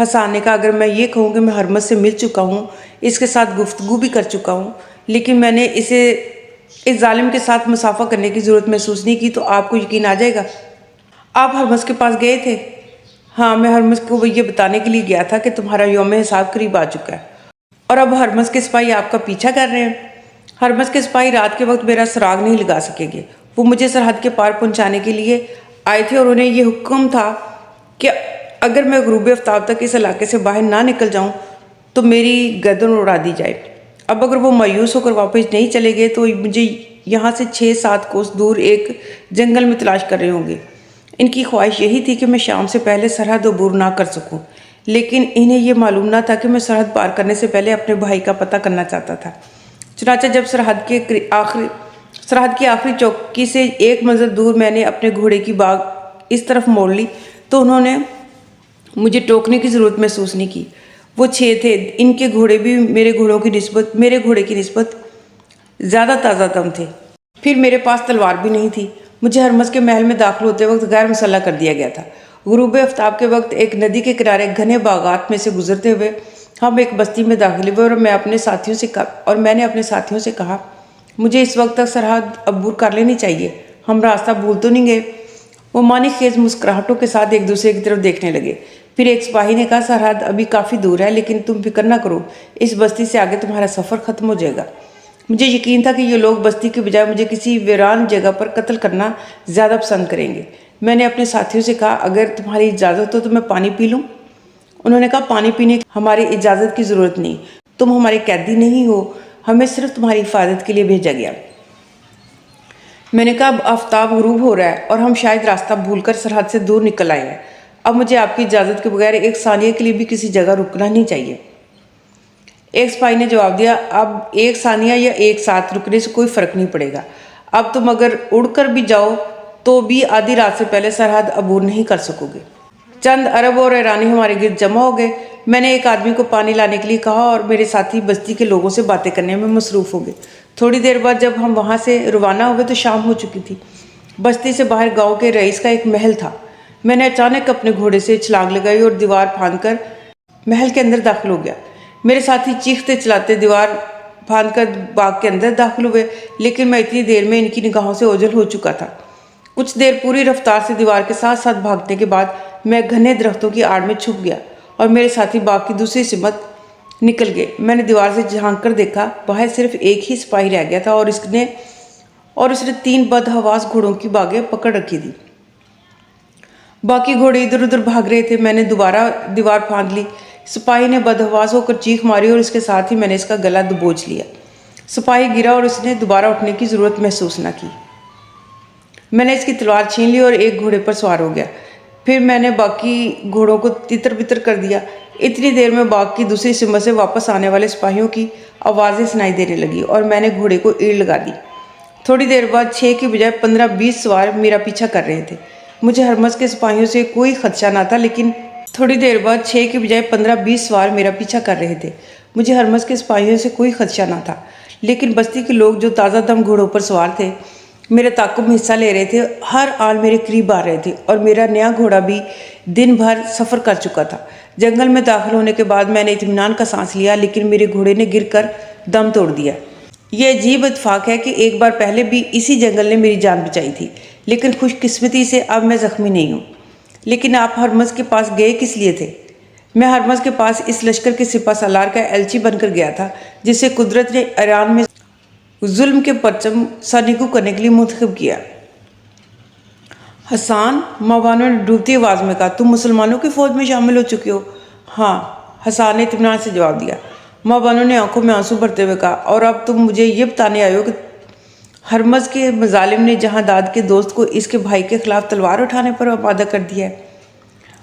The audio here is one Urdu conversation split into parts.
حسان نے کہا اگر میں یہ کہوں کہ میں ہرمز سے مل چکا ہوں، اس کے ساتھ گفتگو بھی کر چکا ہوں، لیکن میں نے اسے اس ظالم کے ساتھ مصافحہ کرنے کی ضرورت محسوس نہیں کی، تو آپ کو یقین آ جائے گا۔ آپ ہرمز کے پاس گئے تھے؟ ہاں، میں ہرمز کو یہ بتانے کے لیے گیا تھا کہ تمہارا یوم حساب قریب آ چکا ہے اور اب ہرمز کے سپاہی آپ کا پیچھا کر رہے ہیں۔ ہرمز کے سپاہی رات کے وقت میرا سراغ نہیں لگا سکیں گے، وہ مجھے سرحد کے پار پہنچانے کے لیے آئے تھے اور انہیں یہ حکم تھا کہ اگر میں غروب آفتاب تک اس علاقے سے باہر نہ نکل جاؤں تو میری گردن اڑا دی جائے۔ اب اگر وہ مایوس ہو کر واپس نہیں چلے گئے تو مجھے یہاں سے 6-7 کوس دور ایک جنگل میں تلاش کر رہے ہوں گے۔ ان کی خواہش یہی تھی کہ میں شام سے پہلے سرحد عبور نہ کر سکوں، لیکن انہیں یہ معلوم نہ تھا کہ میں سرحد پار کرنے سے پہلے اپنے بھائی کا پتہ کرنا چاہتا تھا۔ چنانچہ جب سرحد کی آخری چوکی سے ایک منزل دور میں نے اپنے گھوڑے کی باگ اس طرف موڑ لی تو انہوں نے مجھے ٹوکنے کی ضرورت محسوس نہیں کی۔ وہ 6 تھے، ان کے گھوڑے بھی میرے گھوڑے کی نسبت زیادہ تازہ دم تھے۔ پھر میرے پاس تلوار بھی نہیں تھی۔ مجھے ہرمز کے محل میں داخل ہوتے وقت غیر مسلح کر دیا گیا تھا۔ غروب آفتاب کے وقت ایک ندی کے کنارے گھنے باغات میں سے گزرتے ہوئے ہم ایک بستی میں داخل ہوئے اور میں نے اپنے ساتھیوں سے کہا مجھے اس وقت تک سرحد عبور کر لینی چاہیے، ہم راستہ بھول تو نہیں گئے؟ وہ معنی خیز مسکراہٹوں کے ساتھ ایک دوسرے کی طرف دیکھنے لگے۔ پھر ایک سپاہی نے کہا سرحد ابھی کافی دور ہے، لیکن تم فکر نہ کرو، اس بستی سے آگے تمہارا سفر ختم ہو جائے گا۔ مجھے یقین تھا کہ یہ لوگ بستی کے بجائے مجھے کسی ویران جگہ پر قتل کرنا زیادہ پسند کریں گے۔ میں نے اپنے ساتھیوں سے کہا اگر تمہاری اجازت ہو تو میں پانی پی لوں؟ انہوں نے کہا پانی پینے کی ہماری اجازت کی ضرورت نہیں، تم ہمارے قیدی نہیں ہو، ہمیں صرف تمہاری حفاظت کے لیے بھیجا گیا۔ میں نے کہا اب آفتاب غروب ہو رہا ہے اور ہم شاید راستہ بھول کر سرحد سے دور نکل آئے ہیں، اب مجھے آپ کی اجازت کے بغیر ایک ثانیہ کے لیے بھی کسی جگہ رکنا نہیں چاہیے۔ ایک سپاہی نے جواب دیا اب 1 ثانیہ یا ایک ساتھ رکنے سے کوئی فرق نہیں پڑے گا، اب تم اگر اڑ کر بھی جاؤ تو بھی آدھی رات سے پہلے سرحد عبور نہیں کر سکو گے۔ چند عرب اور ایرانی ہمارے گرد جمع ہو گئے۔ میں نے ایک آدمی کو پانی لانے کے لیے کہا اور میرے ساتھی بستی کے لوگوں سے باتیں کرنے میں مصروف ہو گئے۔ تھوڑی دیر بعد جب ہم وہاں سے روانہ ہوئے تو شام ہو چکی تھی۔ بستی سے باہر گاؤں کے رئیس کا ایک محل تھا۔ میں نے اچانک اپنے گھوڑے سے چھلانگ لگائی اور دیوار پھاند کر محل کے اندر داخل ہو گیا۔ میرے ساتھی چیختے چلاتے دیوار پھاند کر باغ کے اندر داخل ہوئے، لیکن میں اتنی دیر میں ان کی نگاہوں سے اوجھل ہو چکا تھا۔ کچھ دیر پوری رفتار سے دیوار کے ساتھ ساتھ بھاگنے کے بعد میں گھنے درختوں کی آڑ میں چھپ گیا اور میرے ساتھی باغ کی دوسری سمت نکل گئے۔ میں نے دیوار سے جھانک کر دیکھا، باہر صرف ایک ہی سپاہی رہ گیا تھا اور اس نے 3 بدحواس گھوڑوں کی باگیں پکڑ رکھی تھی۔ باقی گھوڑے ادھر ادھر بھاگ رہے تھے۔ میں نے دوبارہ دیوار پھاند لی۔ سپاہی نے بدحواس ہو کر چیخ ماری اور اس کے ساتھ ہی میں نے اس کا گلا دبوچ لیا۔ سپاہی گرا اور اس نے دوبارہ اٹھنے کی ضرورت محسوس نہ کی۔ میں نے اس کی تلوار چھین لی اور ایک گھوڑے پر سوار ہو گیا۔ پھر میں نے باقی گھوڑوں کو تتر بتر کر دیا۔ اتنی دیر میں باغ کی دوسری سمت سے واپس آنے والے سپاہیوں کی آوازیں سنائی دینے لگی اور میں نے گھوڑے کو ایڑ لگا دی۔ تھوڑی دیر بعد 6 کی بجائے 15-20 سوار میرا پیچھا کر رہے تھے۔ مجھے ہرمز کے سپاہیوں سے کوئی خدشہ نہ تھا، لیکن بستی کے لوگ جو تازہ دم گھوڑوں پر سوار تھے میرے تعاقب میں حصہ لے رہے تھے، ہر آن میرے قریب آ رہے تھے اور میرا نیا گھوڑا بھی دن بھر سفر کر چکا تھا۔ جنگل میں داخل ہونے کے بعد میں نے اطمینان کا سانس لیا، لیکن میرے گھوڑے نے گر کر دم توڑ دیا۔ یہ عجیب اتفاق ہے کہ ایک بار پہلے بھی اسی جنگل نے میری جان بچائی تھی، لیکن خوش قسمتی سے اب میں زخمی نہیں ہوں۔ لیکن آپ ہرمز کے پاس گئے کس لیے تھے؟ میں ہرمز کے پاس اس لشکر کے سپہ سالار کا ایلچی بن کر گیا تھا جسے قدرت نے ایران میں ظلم کے پرچم سرنگو کرنے کے لیے منتخب کیا۔ حسان، ماں بانو نے ڈوبتی آواز میں کہا، تم مسلمانوں کی فوج میں شامل ہو چکے ہو؟ ہاں، حسان نے اطمینان سے جواب دیا۔ ماں بانو نے آنکھوں میں آنسو بھرتے ہوئے کہا، اور اب تم مجھے یہ بتانے آئے ہو کہ ہرمز کے مظالم نے جہاں داد کے دوست کو اس کے بھائی کے خلاف تلوار اٹھانے پر آمادہ کر دیا ہے؟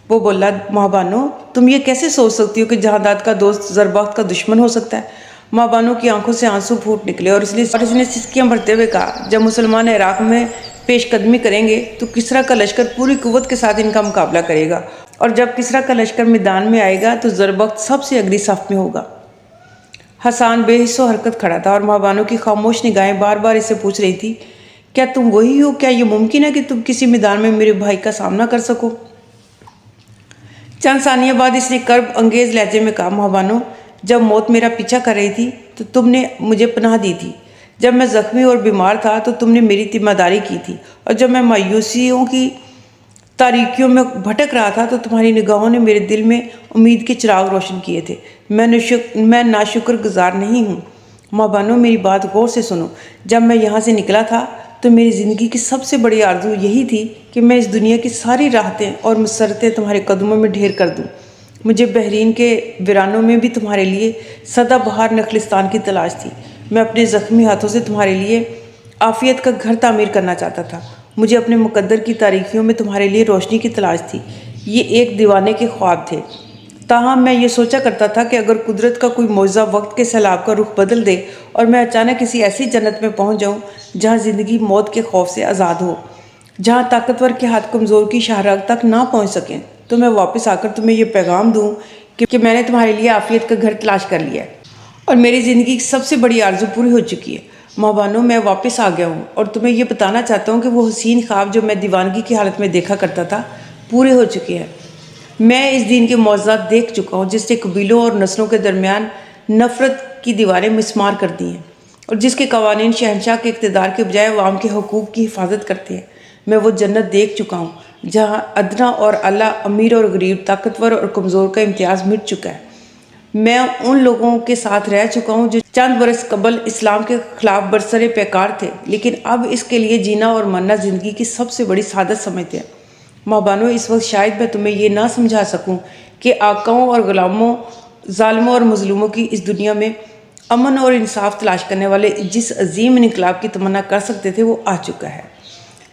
وہ بولا، ماں بانو تم یہ کیسے سوچ سکتی ہو کہ جہاں داد کا دوست زربخت کا دشمن ہو سکتا ہے؟ ماں بانو کی آنکھوں سے آنسو پھوٹ نکلے اور اس نے سسکیاں بھرتے ہوئے کہا، جب مسلمان عراق میں پیش قدمی کریں گے تو کسریٰ کا لشکر پوری قوت کے ساتھ ان کا مقابلہ کرے گا، اور جب کسریٰ کا لشکر میدان میں آئے گا تو زربخت سب سے اگلی صف میں ہوگا۔ حسان بے حس و حرکت کھڑا تھا اور ماں بانو کی خاموش نگاہیں بار بار اسے پوچھ رہی تھی، کیا تم وہی ہو؟ کیا یہ ممکن ہے کہ تم کسی میدان میں میرے بھائی کا سامنا کر سکو؟ چند ثانیہ بعد اس نے کرب انگیز لہجے میں کہا، ماں بانو، جب موت میرا پیچھا کر رہی تھی تو تم نے مجھے پناہ دی تھی، جب میں زخمی اور بیمار تھا تو تم نے میری ذمہ داری کی تھی، اور جب میں مایوسیوں کی تاریکیوں میں بھٹک رہا تھا تو تمہاری نگاہوں نے میرے دل میں امید کے چراغ روشن کیے تھے۔ میں ناشکر گزار نہیں ہوں۔ ماں بانو، میری بات غور سے سنو۔ جب میں یہاں سے نکلا تھا تو میری زندگی کی سب سے بڑی آرزو یہی تھی کہ میں اس دنیا کی ساری راحتیں اور مسرتیں تمہارے قدموں میں ڈھیر کر دوں۔ مجھے بحرین کے ویرانوں میں بھی تمہارے لیے سدا بہار نخلستان کی تلاش تھی۔ میں اپنے زخمی ہاتھوں سے تمہارے لیے عافیت کا گھر تعمیر کرنا چاہتا تھا۔ مجھے اپنے مقدر کی تاریکیوں میں تمہارے لیے روشنی کی تلاش تھی۔ یہ ایک دیوانے کے خواب تھے۔ تاہم میں یہ سوچا کرتا تھا کہ اگر قدرت کا کوئی معجزہ وقت کے سیلاب کا رخ بدل دے اور میں اچانک کسی ایسی جنت میں پہنچ جاؤں جہاں زندگی موت کے خوف سے آزاد ہو، جہاں طاقتور کے ہاتھ کمزور کی شاہراہ تک نہ پہنچ سکیں، تو میں واپس آ کر تمہیں یہ پیغام دوں کہ میں نے تمہارے لیے عافیت کا گھر تلاش کر لیا ہے اور میری زندگی کی سب سے بڑی آرزو پوری ہو چکی ہے۔ ماں بانو، میں واپس آ گیا ہوں اور تمہیں یہ بتانا چاہتا ہوں کہ وہ حسین خواب جو میں دیوانگی کی حالت میں دیکھا کرتا تھا پورے ہو چکے ہیں۔ میں اس دین کے معجزات دیکھ چکا ہوں جس نے قبیلوں اور نسلوں کے درمیان نفرت کی دیواریں مسمار کر دی ہیں اور جس کے قوانین شہنشاہ کے اقتدار کے بجائے عوام کے حقوق کی حفاظت کرتے ہیں۔ میں وہ جنت دیکھ چکا ہوں جہاں ادنا اور اعلیٰ، امیر اور غریب، طاقتور اور کمزور کا امتیاز مٹ چکا ہے۔ میں ان لوگوں کے ساتھ رہ چکا ہوں جو چند برس قبل اسلام کے خلاف برسر پیکار تھے لیکن اب اس کے لیے جینا اور مرنا زندگی کی سب سے بڑی سعادت سمجھتے ہیں۔ ماں بانو، اس وقت شاید میں تمہیں یہ نہ سمجھا سکوں کہ آقاؤں اور غلاموں، ظالموں اور مظلوموں کی اس دنیا میں امن اور انصاف تلاش کرنے والے جس عظیم انقلاب کی تمنا کر سکتے تھے وہ آ چکا ہے۔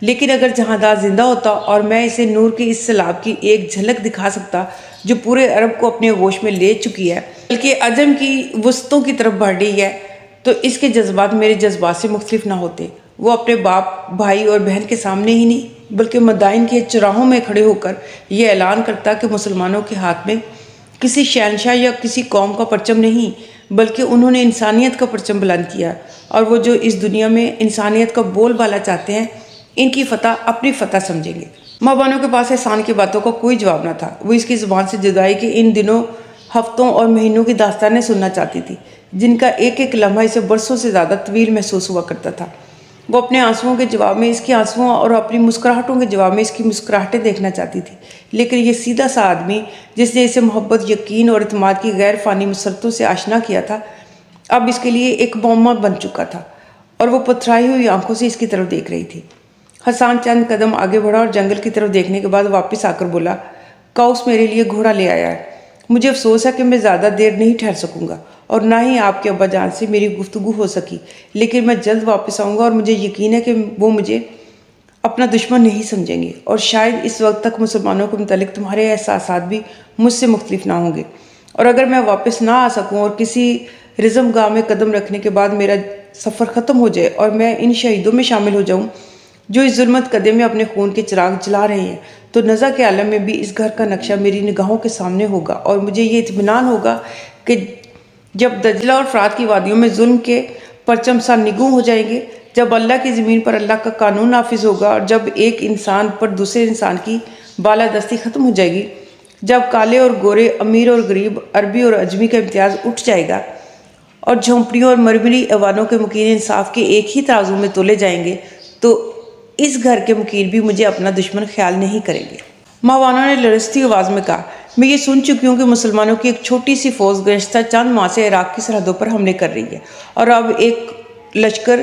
لیکن اگر جہاندار زندہ ہوتا اور میں اسے نور کے اس سیلاب کی ایک جھلک دکھا سکتا جو پورے عرب کو اپنے آغوش میں لے چکی ہے بلکہ عجم کی وسطوں کی طرف بڑھ رہی ہے، تو اس کے جذبات میرے جذبات سے مختلف نہ ہوتے۔ وہ اپنے باپ، بھائی اور بہن کے سامنے ہی نہیں بلکہ مدائن کے چراہوں میں کھڑے ہو کر یہ اعلان کرتا کہ مسلمانوں کے ہاتھ میں کسی شہنشاہ یا کسی قوم کا پرچم نہیں بلکہ انہوں نے انسانیت کا پرچم بلند کیا، اور وہ جو اس دنیا میں انسانیت کا بول بالا چاہتے ہیں ان کی فتح اپنی فتح سمجھیں گے۔ ماں بانوں کے پاس احسان کی باتوں کا کوئی جواب نہ تھا۔ وہ اس کی زبان سے جدائی کے ان دنوں، ہفتوں اور مہینوں کی داستانیں سننا چاہتی تھی جن کا ایک ایک لمحہ اسے برسوں سے زیادہ طویل محسوس ہوا کرتا تھا۔ وہ اپنے آنسوؤں کے جواب میں اس کی آنسوؤں اور اپنی مسکراہٹوں کے جواب میں اس کی مسکراہٹیں دیکھنا چاہتی تھی، لیکن یہ سیدھا سا آدمی جس نے اسے محبت، یقین اور اعتماد کی غیر فانی مسرتوں سے آشنا کیا تھا اب اس کے لیے ایک معمہ بن چکا تھا، اور وہ پتھرائی ہوئی آنکھوں سے اس کی طرف دیکھ رہی تھی۔ حسان چند قدم آگے بڑھا اور جنگل کی طرف دیکھنے کے بعد واپس آ کر بولا، قوس میرے لیے گھوڑا لے آیا ہے۔ مجھے افسوس ہے کہ میں زیادہ دیر نہیں ٹھہر سکوں گا اور نہ ہی آپ کے ابا جان سے میری گفتگو ہو سکی، لیکن میں جلد واپس آؤں گا اور مجھے یقین ہے کہ وہ مجھے اپنا دشمن نہیں سمجھیں گے، اور شاید اس وقت تک مسلمانوں کے متعلق تمہارے احساسات بھی مجھ سے مختلف نہ ہوں گے، اور اگر میں واپس نہ آ سکوں اور کسی رزم گاہ میں قدم رکھنے کے بعد میرا سفر ختم ہو جائے اور میں ان شہیدوں میں شامل ہو جاؤں جو اس ظلمت قدے میں اپنے خون کے چراغ جلا رہے ہیں، تو نزا کے عالم میں بھی اس گھر کا نقشہ میری نگاہوں کے سامنے ہوگا، اور مجھے یہ اطمینان ہوگا کہ جب دجلہ اور فرات کی وادیوں میں ظلم کے پرچم سر نگوں ہو جائیں گے، جب اللہ کی زمین پر اللہ کا قانون نافذ ہوگا، اور جب ایک انسان پر دوسرے انسان کی بالادستی ختم ہو جائے گی، جب کالے اور گورے، امیر اور غریب، عربی اور عجمی کا امتیاز اٹھ جائے گا اور جھونپڑیوں اور مرمری ایوانوں کے مکین انصاف کے ایک ہی ترازو میں تولے جائیں گے، تو اس گھر کے مکین بھی مجھے اپنا دشمن خیال نہیں کریں گے۔ ماں بانو نے لرزتی آواز میں کہا، میں یہ سن چکی ہوں کہ مسلمانوں کی ایک چھوٹی سی فوج گزشتہ چند ماہ سے عراق کی سرحدوں پر حملے کر رہی ہے اور اب ایک لشکر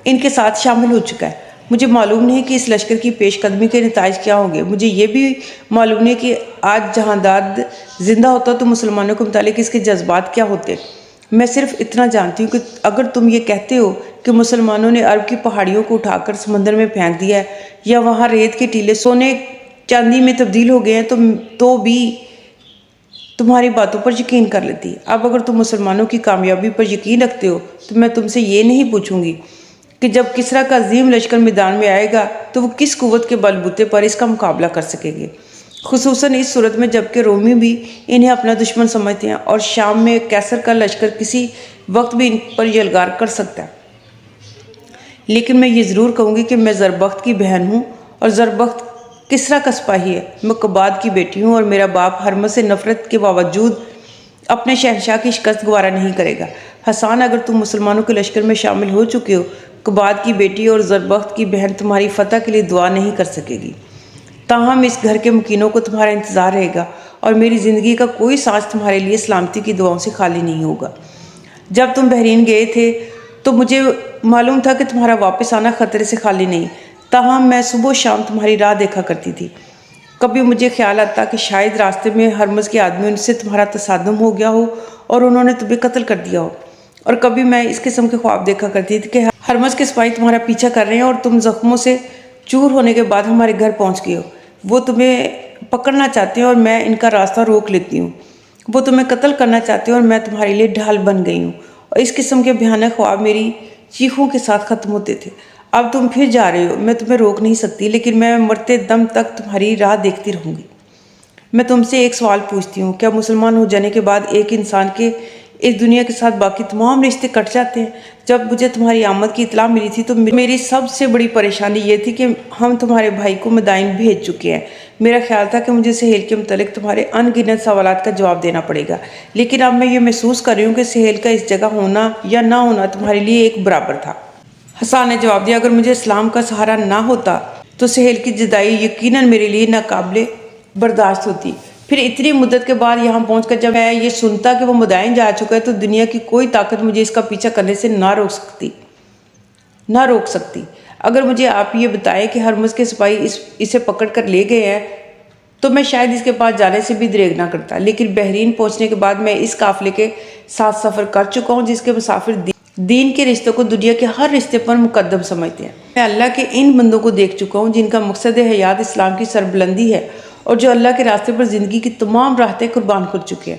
ان کے ساتھ شامل ہو چکا ہے۔ مجھے معلوم نہیں کہ اس لشکر کی پیش قدمی کے نتائج کیا ہوں گے۔ مجھے یہ بھی معلوم نہیں کہ آج جہانداد زندہ ہوتا تو مسلمانوں کے متعلق اس کے جذبات کیا ہوتے۔ میں صرف اتنا جانتی ہوں کہ اگر تم یہ کہتے ہو کہ مسلمانوں نے عرب کی پہاڑیوں کو اٹھا کر سمندر میں پھینک دیا ہے یا وہاں ریت کے ٹیلے سونے چاندی میں تبدیل ہو گئے ہیں تو بھی تمہاری باتوں پر یقین کر لیتی۔ اب اگر تم مسلمانوں کی کامیابی پر یقین رکھتے ہو تو میں تم سے یہ نہیں پوچھوں گی کہ جب کسریٰ کا عظیم لشکر میدان میں آئے گا تو وہ کس قوت کے بل بوتے پر اس کا مقابلہ کر سکیں گے، خصوصاً اس صورت میں جبکہ رومی بھی انہیں اپنا دشمن سمجھتے ہیں اور شام میں کیسر کا لشکر کسی وقت بھی ان پر یلغار کر سکتا ہے۔ لیکن میں یہ ضرور کہوں گی کہ میں زربخت کی بہن ہوں اور زربخت کسرا کا سپاہی ہے، میں قباد کی بیٹی ہوں اور میرا باپ حرمت سے نفرت کے باوجود اپنے شہنشاہ کی شکست گوارا نہیں کرے گا۔ حسان، اگر تم مسلمانوں کے لشکر میں شامل ہو چکے ہو، قباد کی بیٹی اور زربخت کی بہن تمہاری فتح کے لیے دعا نہیں کر سکے گی۔ تاہم اس گھر کے مکینوں کو تمہارا انتظار رہے گا اور میری زندگی کا کوئی سانس تمہارے لیے سلامتی کی دعاؤں سے خالی نہیں ہوگا۔ جب تم بحرین گئے تھے تو مجھے معلوم تھا کہ تمہارا واپس آنا خطرے سے خالی نہیں، تاہم میں صبح و شام تمہاری راہ دیکھا کرتی تھی۔ کبھی مجھے خیال آتا کہ شاید راستے میں ہرمز کے آدمیوں سے تمہارا تصادم ہو گیا ہو اور انہوں نے تمہیں قتل کر دیا ہو، اور کبھی میں اس قسم کے خواب دیکھا کرتی تھی کہ ہرمز کے سپاہی تمہارا پیچھا کر رہے ہیں اور تم زخموں سے چور ہونے کے بعد ہمارے گھر پہنچ گئے ہو۔ وہ تمہیں پکڑنا چاہتے ہیں اور میں ان کا راستہ روک لیتی ہوں۔ وہ تمہیں قتل کرنا چاہتے ہیں اور میں تمہارے لیے ڈھال بن گئی ہوں۔ اور اس قسم کے بھیانک خواب میری چیخوں کے ساتھ ختم ہوتے تھے۔ اب تم پھر جا رہے ہو، میں تمہیں روک نہیں سکتی، لیکن میں مرتے دم تک تمہاری راہ دیکھتی رہوں گی۔ میں تم سے ایک سوال پوچھتی ہوں، کیا مسلمان ہو جانے کے بعد ایک انسان کے اس دنیا کے ساتھ باقی تمام رشتے کٹ جاتے ہیں؟ جب مجھے تمہاری آمد کی اطلاع ملی تھی تو میری سب سے بڑی پریشانی یہ تھی کہ ہم تمہارے بھائی کو مدائن بھیج چکے ہیں۔ میرا خیال تھا کہ مجھے سہیل کے متعلق تمہارے ان گنت سوالات کا جواب دینا پڑے گا، لیکن اب میں یہ محسوس کر رہی ہوں کہ سہیل کا اس جگہ ہونا یا نہ ہونا تمہارے لیے ایک برابر تھا۔ حسان نے جواب دیا، اگر مجھے اسلام کا سہارا نہ ہوتا تو سہیل کی جدائی یقیناً میرے لیے ناقابل برداشت ہوتی۔ پھر اتنی مدت کے بعد یہاں پہنچ کر جب میں یہ سنتا کہ وہ مدائن جا چکا ہے تو دنیا کی کوئی طاقت مجھے اس کا پیچھا کرنے سے نہ روک سکتی۔ اگر مجھے آپ یہ بتائیں کہ ہرمز کے سپاہی اسے پکڑ کر لے گئے ہیں تو میں شاید اس کے پاس جانے سے بھی دریغ نہ کرتا، لیکن بحرین پہنچنے کے بعد میں اس قافلے کے ساتھ سفر کر چکا ہوں جس کے مسافر دین کے رشتوں کو دنیا کے ہر رشتے پر مقدم سمجھتے ہیں۔ میں اللہ کے ان بندوں کو دیکھ چکا ہوں جن کا مقصد حیات اسلام کی سربلندی ہے اور جو اللہ کے راستے پر زندگی کی تمام راحتیں قربان کر چکے ہیں۔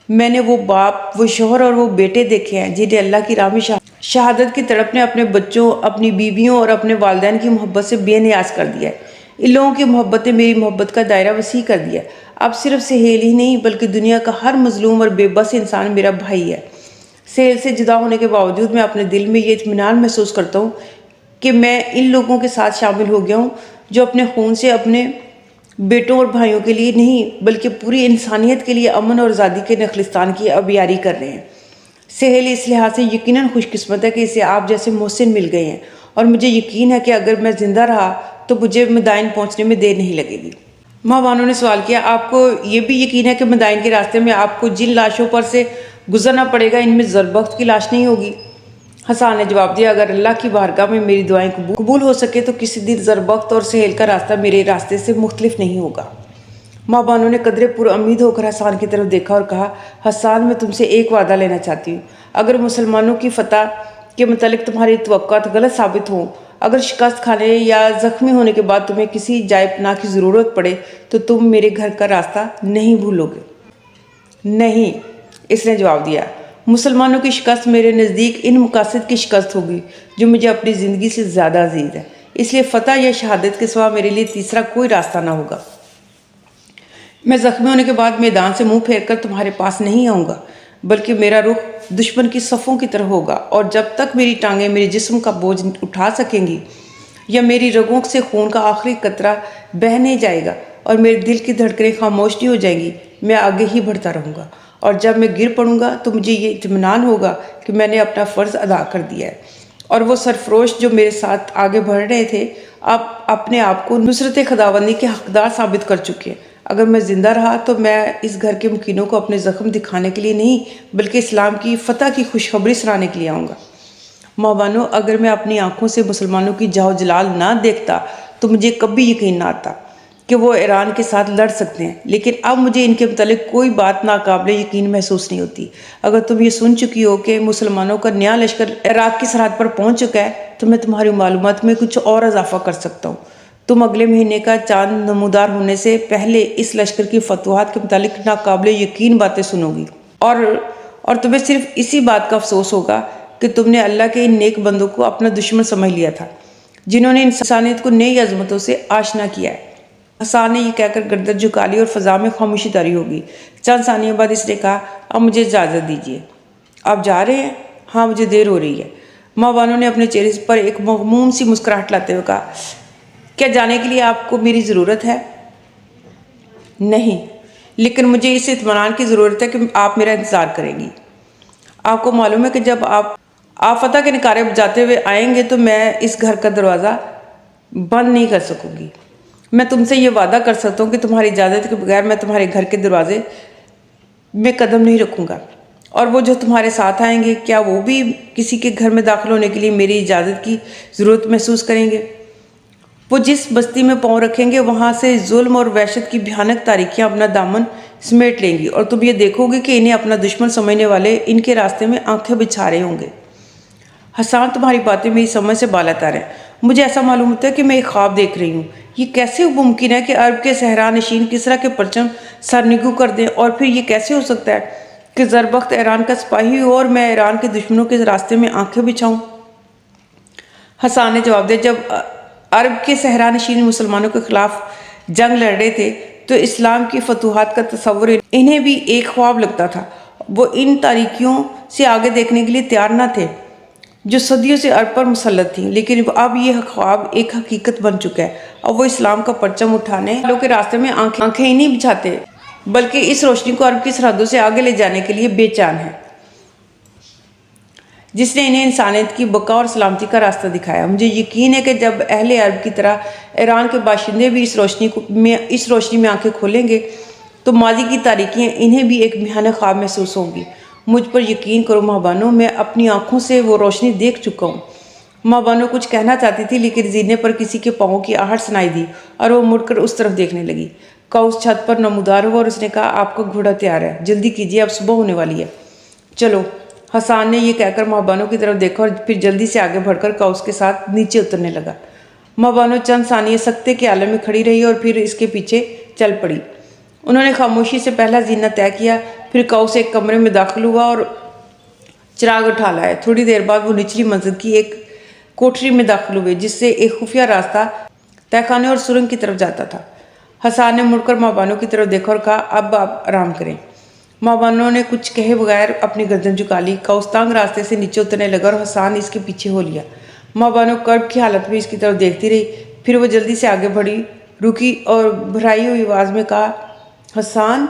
میں نے وہ باپ، وہ شوہر اور وہ بیٹے دیکھے ہیں جنہیں اللہ کی راہ میں شہادت کی تڑپ نے اپنے بچوں، اپنی بیویوں اور اپنے والدین کی محبت سے بے نیاز کر دیا ہے۔ ان لوگوں کی محبت نے میری محبت کا دائرہ وسیع کر دیا ہے۔ اب صرف سہیل ہی نہیں بلکہ دنیا کا ہر مظلوم اور بے بس انسان میرا بھائی ہے۔ سہیل سے جدا ہونے کے باوجود میں اپنے دل میں یہ اطمینان محسوس کرتا ہوں کہ میں ان لوگوں کے ساتھ شامل ہو گیا ہوں جو اپنے خون سے اپنے بیٹوں اور بھائیوں کے لیے نہیں بلکہ پوری انسانیت کے لیے امن اور آزادی کے نخلستان کی ابیاری کر رہے ہیں۔ سہیل اس لحاظ سے یقیناً خوش قسمت ہے کہ اسے آپ جیسے محسن مل گئے ہیں، اور مجھے یقین ہے کہ اگر میں زندہ رہا تو مجھے مدائن پہنچنے میں دیر نہیں لگے گی۔ ماں بانو نے سوال کیا، آپ کو یہ بھی یقین ہے کہ مدائن کے راستے میں آپ کو جن لاشوں پر سے گزرنا پڑے گا ان میں زربخت کی لاش نہیں ہوگی؟ حسان نے جواب دیا، اگر اللہ کی بارگاہ میں میری دعائیں قبول ہو سکے تو کسی دن زربخت اور سہیل کا راستہ میرے راستے سے مختلف نہیں ہوگا۔ ماں بانو نے قدرے پر امید ہو کر حسان کی طرف دیکھا اور کہا، حسان میں تم سے ایک وعدہ لینا چاہتی ہوں، اگر مسلمانوں کی فتح کے متعلق تمہاری توقعات غلط ثابت ہوں، اگر شکست کھانے یا زخمی ہونے کے بعد تمہیں کسی جائے پناہ کی ضرورت پڑے تو تم میرے گھر کا راستہ نہیں بھولو گے۔ نہیں، اس نے جواب دیا، مسلمانوں کی شکست میرے نزدیک ان مقاصد کی شکست ہوگی جو مجھے اپنی زندگی سے زیادہ عزیز ہے، اس لیے فتح یا شہادت کے سوا میرے لیے تیسرا کوئی راستہ نہ ہوگا۔ میں زخمی ہونے کے بعد میدان سے منہ پھیر کر تمہارے پاس نہیں آؤں گا، بلکہ میرا رخ دشمن کی صفوں کی طرف ہوگا، اور جب تک میری ٹانگیں میرے جسم کا بوجھ اٹھا سکیں گی یا میری رگوں سے خون کا آخری قطرہ بہہ نہیں جائے گا اور میرے دل کی دھڑکنیں خاموش نہیں ہو جائیں گی، میں آگے ہی بڑھتا رہوں گا، اور جب میں گر پڑوں گا تو مجھے یہ اطمینان ہوگا کہ میں نے اپنا فرض ادا کر دیا ہے، اور وہ سرفروش جو میرے ساتھ آگے بڑھ رہے تھے اب اپنے آپ کو نصرت خداوندی کے حقدار ثابت کر چکے ہیں۔ اگر میں زندہ رہا تو میں اس گھر کے مکینوں کو اپنے زخم دکھانے کے لیے نہیں بلکہ اسلام کی فتح کی خوشخبری سنانے کے لیے آؤں گا۔ ماں بانو، اگر میں اپنی آنکھوں سے مسلمانوں کی جاہ و جلال نہ دیکھتا تو مجھے کبھی یقین نہ آتا کہ وہ ایران کے ساتھ لڑ سکتے ہیں، لیکن اب مجھے ان کے متعلق کوئی بات ناقابل یقین محسوس نہیں ہوتی۔ اگر تم یہ سن چکی ہو کہ مسلمانوں کا نیا لشکر عراق کی سرحد پر پہنچ چکا ہے تو میں تمہاری معلومات میں کچھ اور اضافہ کر سکتا ہوں۔ تم اگلے مہینے کا چاند نمودار ہونے سے پہلے اس لشکر کی فتوحات کے متعلق ناقابل یقین باتیں سنو گی، اور تمہیں صرف اسی بات کا افسوس ہوگا کہ تم نے اللہ کے ان نیک بندوں کو اپنا دشمن سمجھ لیا تھا جنہوں نے انسانیت کو نئی عظمتوں سے آشنا کیا ہے۔ حسان نے یہ کہہ کر گردن جھکا لی اور فضا میں خاموشی طاری ہو گئی۔ چند ثانیہ بعد اس نے کہا، اب مجھے اجازت دیجیے۔ آپ جا رہے ہیں؟ ہاں، مجھے دیر ہو رہی ہے۔ ماں بانو نے اپنے چہرے پر ایک مغموم سی مسکراہٹ لاتے ہوئے کہا، کیا جانے کے لیے آپ کو میری ضرورت ہے؟ نہیں، لیکن مجھے اس اطمینان کی ضرورت ہے کہ آپ میرا انتظار کریں گی۔ آپ کو معلوم ہے کہ جب آپ فتح کے نعرے بجاتے ہوئے آئیں گے تو میں اس گھر کا دروازہ بند نہیں کر سکوں گی۔ میں تم سے یہ وعدہ کر سکتا ہوں کہ تمہاری اجازت کے بغیر میں تمہارے گھر کے دروازے میں قدم نہیں رکھوں گا، اور وہ جو تمہارے ساتھ آئیں گے کیا وہ بھی کسی کے گھر میں داخل ہونے کے لیے میری اجازت کی ضرورت محسوس کریں گے؟ وہ جس بستی میں پاؤں رکھیں گے وہاں سے ظلم اور وحشت کی بھیانک تاریکیاں اپنا دامن سمیٹ لیں گی، اور تم یہ دیکھو گے کہ انہیں اپنا دشمن سمجھنے والے ان کے راستے میں آنکھیں بچھا رہے ہوں گے۔ حسان، تمہاری باتیں میری سمجھ سے بالاتر ہیں۔ مجھے ایسا معلوم ہوتا ہے کہ میں ایک خواب دیکھ رہی ہوں۔ یہ کیسے ممکن ہے کہ عرب کے صحرا نشین کسرا کے پرچم سرنگو کر دیں، اور پھر یہ کیسے ہو سکتا ہے کہ زربخت ایران کا سپاہی ہو اور میں ایران کے دشمنوں کے راستے میں آنکھیں بچھاؤں؟ حسان نے جواب دیا، جب عرب کے صحرا نشین مسلمانوں کے خلاف جنگ لڑ رہے تھے تو اسلام کی فتوحات کا تصور انہیں بھی ایک خواب لگتا تھا۔ وہ ان تاریکیوں سے آگے دیکھنے کے لیے تیار نہ تھے جو صدیوں سے عرب پر مسلط تھیں، لیکن اب یہ خواب ایک حقیقت بن چکا ہے۔ اب وہ اسلام کا پرچم اٹھانے والوں کے راستے میں آنکھیں ہی نہیں بچھاتے بلکہ اس روشنی کو عرب کی سرحدوں سے آگے لے جانے کے لیے بے چین ہے، جس نے انہیں انسانیت کی بقا اور سلامتی کا راستہ دکھایا۔ مجھے یقین ہے کہ جب اہل عرب کی طرح ایران کے باشندے بھی اس روشنی میں آنکھیں کھولیں گے تو ماضی کی تاریکیاں انہیں بھی ایک بھیانک خواب محسوس ہوں گی۔ مجھ پر یقین کرو ماں بانو، میں اپنی آنکھوں سے وہ روشنی دیکھ چکا ہوں۔ ماں بانو کچھ کہنا چاہتی تھی لیکن زینے پر کسی کے پاؤں کی آہٹ سنائی دی اور وہ مڑ کر اس طرف دیکھنے لگی۔ قوس چھت پر نمودار ہوا اور اس نے کہا، آپ کا گھوڑا تیار ہے، جلدی کیجیے، اب صبح ہونے والی ہے، چلو۔ حسان نے یہ کہہ کر ماں بانو کی طرف دیکھا اور پھر جلدی سے آگے بڑھ کر قوس کے ساتھ نیچے اترنے لگا۔ ماں بانو چند ثانیے سکتے کے عالم میں کھڑی رہی اور پھر اس کے پیچھے چل پڑی۔ انہوں نے خاموشی سے پہلا زینہ طے کیا، پھر قوس ایک کمرے میں داخل ہوا اور چراغ اٹھا لایا۔ تھوڑی دیر بعد وہ نچلی منزل کی ایک کوٹری میں داخل ہوئے جس سے ایک خفیہ راستہ تہہ خانے اور سرنگ کی طرف جاتا تھا۔ حسان نے مڑ کر ماں بانو کی طرف دیکھا اور کہا، اب آپ آرام کریں۔ ماں بانو نے کچھ کہے بغیر اپنی گردن جھکا لی۔ قوس تنگ راستے سے نیچے اترنے لگا اور حسان اس کے پیچھے ہو لیا۔ ماں بانو کرب کی حالت میں اس کی طرف دیکھتی رہی، پھر وہ جلدی سے آگے بڑھی، رکی اور بھرائی ہوئی آواز میں کہا، حسان۔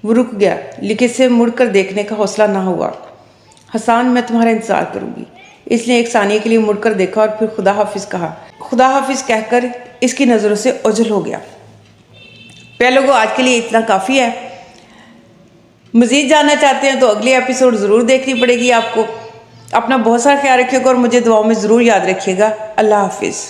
وہ رک گیا لیکن اسے مڑ کر دیکھنے کا حوصلہ نہ ہوا۔ حسان، میں تمہارا انتظار کروں گی۔ اس نے ایک ثانیے کے لیے مڑ کر دیکھا اور پھر خدا حافظ کہا۔ خدا حافظ کہہ کر اس کی نظروں سے اوجھل ہو گیا۔ لوگوں، آج کے لیے اتنا کافی ہے۔ مزید جاننا چاہتے ہیں تو اگلی ایپیسوڈ ضرور دیکھنی پڑے گی آپ کو۔ اپنا بہت سارا خیال رکھیے گا اور مجھے دعاؤں میں ضرور یاد رکھیے گا۔ اللہ حافظ۔